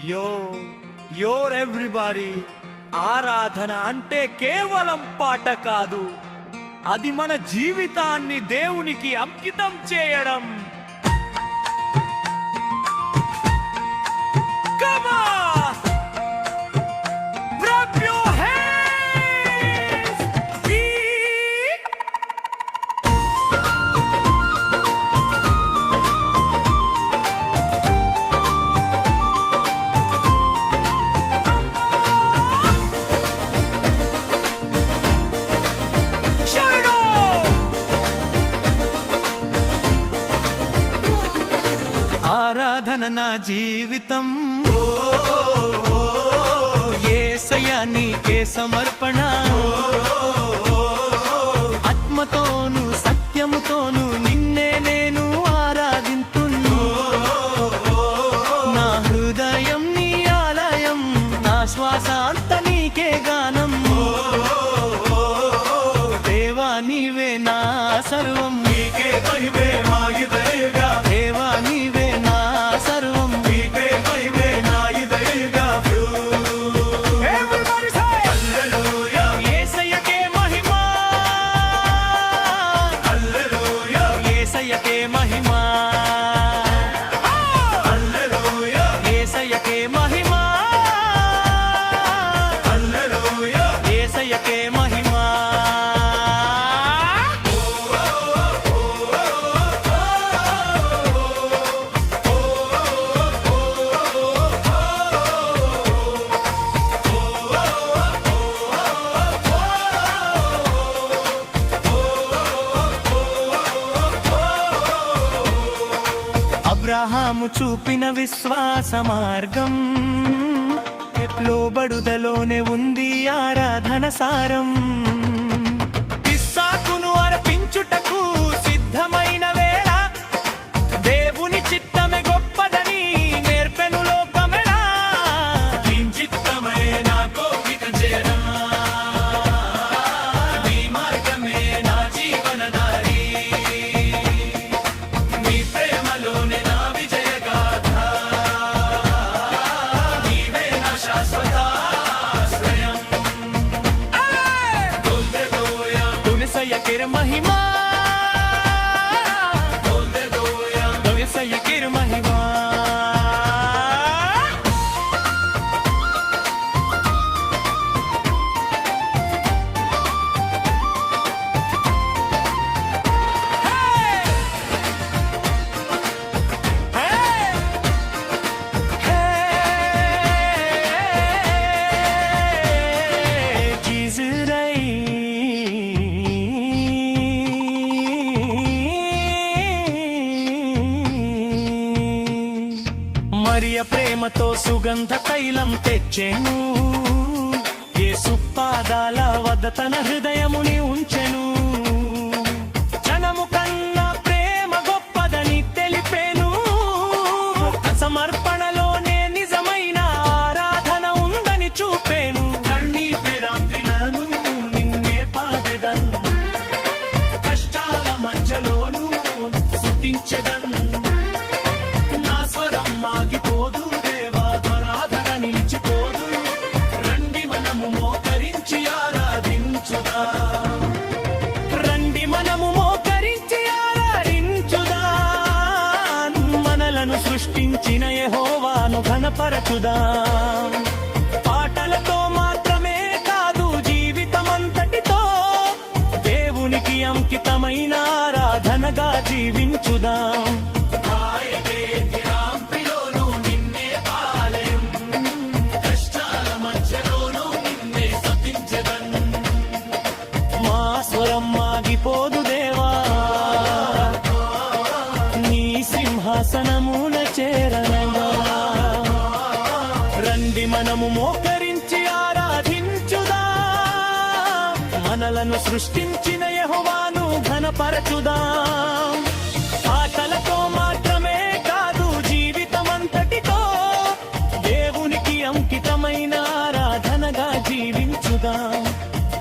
యో your everybody. ఆరాధన అంటే కేవలం పాట కాదు, అది మన జీవితాన్ని దేవునికి అంకితం చేయడం. Come on! Clap your hands! ఆరాధన నా జీవితం, యేసయ్యా నీకే సమర్పణ. ఆత్మతోను సత్యముతోను నిన్నే నేను ఆరాధింతును. నా హృదయం నీ ఆలయం, నా శ్వాస అంత నీకే గానం. దేవా నీవే నా సర్వం, నీకే మహిమే మాగిదయగా. దేవా నీవే నా సర్వం, నీకే మహిమే నాయిదయగా. Everybody say హల్లెలూయా. యేసయ్యకే మహిమ, హల్లెలూయా. యేసయ్యకే మహిమ, హల్లెలూయా. యేసయ్యకే మహిమ, హల్లెలూయా. యేసయ్యకే మహిమ. అబ్రహాము చూపిన విశ్వాస మార్గం, లోబడుదలోనే ఉంది ఆరాధన సారం. ఇస్సాకును అర్పించుటకు సిద్ధమైన వేళ, దేవుని చిత్తమే గొప్పదని నేర్పెను లోకమెలా. నీ చిత్తమే నా కోరిక చేరా, నీ మార్గమే నా జీవన దారి. నీ ప్రేమలోనే నా విజయ గాథ, నీవే నా శాశ్వత ఆశ్రయం. తులసయ్యకే మహిమ, తులసయ్యకే మహిమ. మరియ ప్రేమతో సుగంధ తైలం తెచ్చెను, యేసు పాదాల వద్ద తన హృదయముని ఉంచెను. జనము కన్నా ప్రేమ గొప్పదని తెలిపెను, సమర్పణలోనే నిజమైన ఆరాధన ఉందని చూపెను. కన్నీపెరాత్రినను నిన్నే పాడెదను, కష్టాల మధ్యలోను స్తుతించెదను. నా స్వరం మాగిపోదు, దేవారాధన నిలిచిపోదు. రండి మనము మోకరించి ఆరాధించుదా, రండి మనము మోకరించి ఆరాధించుదా. మనలను సృష్టించిన యెహోవాను ఘనపరచుదా. పాటలతో మాత్రమే కాదు, జీవితమంతటితో దేవునికి అంకితమైన ఆరాధనగా జీవించుదా. మా స్వరం మాగిపోదు దేవా, నీ సింహాసనమున చేరనగా. రండి మనము మోకరించి ఆరాధించుదా, మనలను సృష్టించిన యెహోవాను ఘనపరచుదా.